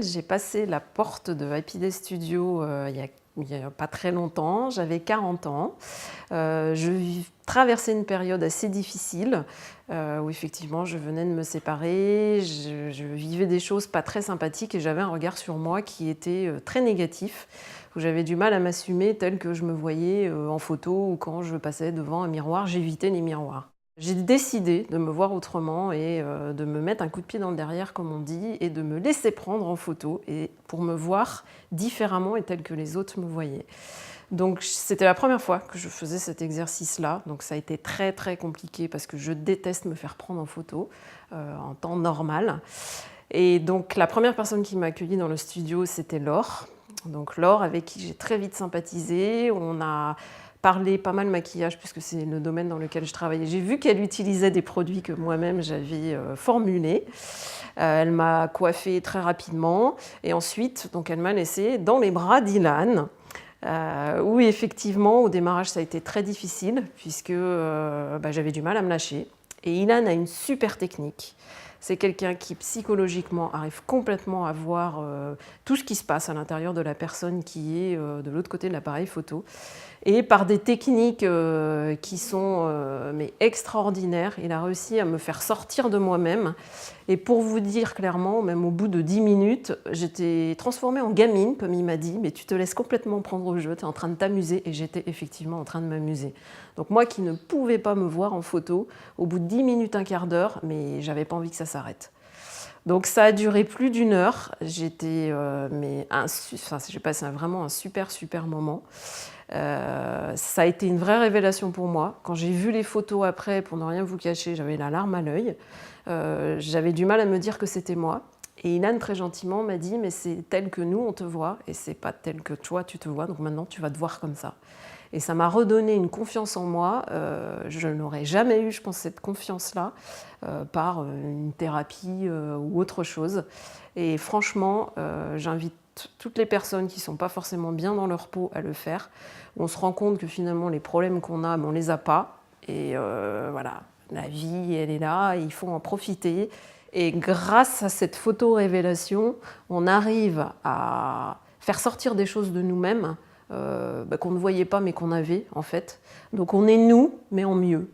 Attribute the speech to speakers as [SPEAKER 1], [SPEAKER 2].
[SPEAKER 1] J'ai passé la porte de Happy Day Studio il y a pas très longtemps, j'avais 40 ans. Je traversais une période assez difficile où effectivement je venais de me séparer, je vivais des choses pas très sympathiques et j'avais un regard sur moi qui était très négatif, où j'avais du mal à m'assumer tel que je me voyais en photo ou quand je passais devant un miroir, j'évitais les miroirs. J'ai décidé de me voir autrement et de me mettre un coup de pied dans le derrière, comme on dit, et de me laisser prendre en photo et pour me voir différemment et tel que les autres me voyaient. Donc c'était la première fois que je faisais cet exercice-là, donc ça a été très très compliqué parce que je déteste me faire prendre en photo en temps normal. Et donc la première personne qui m'a accueillie dans le studio, c'était Laure. Donc Laure, avec qui j'ai très vite sympathisé, on a parlé pas mal maquillage puisque c'est le domaine dans lequel je travaillais. J'ai vu qu'elle utilisait des produits que moi-même j'avais formulés. Elle m'a coiffée très rapidement et ensuite donc elle m'a laissée dans les bras d'Ilan. Où effectivement au démarrage ça a été très difficile puisque j'avais du mal à me lâcher. Et Ilan a une super technique. C'est quelqu'un qui psychologiquement arrive complètement à voir tout ce qui se passe à l'intérieur de la personne qui est de l'autre côté de l'appareil photo. Et par des techniques qui sont mais extraordinaires, il a réussi à me faire sortir de moi-même. Et pour vous dire clairement, même au bout de 10 minutes, j'étais transformée en gamine, comme il m'a dit, mais tu te laisses complètement prendre au jeu, tu es en train de t'amuser, et j'étais effectivement en train de m'amuser. Donc moi qui ne pouvais pas me voir en photo, au bout de 10 minutes, un quart d'heure, mais j'avais pas envie que ça s'arrête. Donc ça a duré plus d'1 heure, j'ai passé vraiment un super moment. Ça a été une vraie révélation pour moi. Quand j'ai vu les photos après, pour ne rien vous cacher, j'avais la larme à l'œil. J'avais du mal à me dire que c'était moi. Et Ilan, très gentiment, m'a dit « mais c'est tel que nous, on te voit, et c'est pas tel que toi, tu te vois, donc maintenant, tu vas te voir comme ça ». Et ça m'a redonné une confiance en moi. Je n'aurais jamais eu, je pense, cette confiance-là par une thérapie ou autre chose. Et franchement, j'invite toutes les personnes qui ne sont pas forcément bien dans leur peau à le faire. On se rend compte que finalement, les problèmes qu'on a, on ne les a pas. Et voilà, la vie, elle est là, et il faut en profiter. Et grâce à cette photo-révélation, on arrive à faire sortir des choses de nous-mêmes qu'on ne voyait pas mais qu'on avait en fait. Donc on est nous, mais en mieux.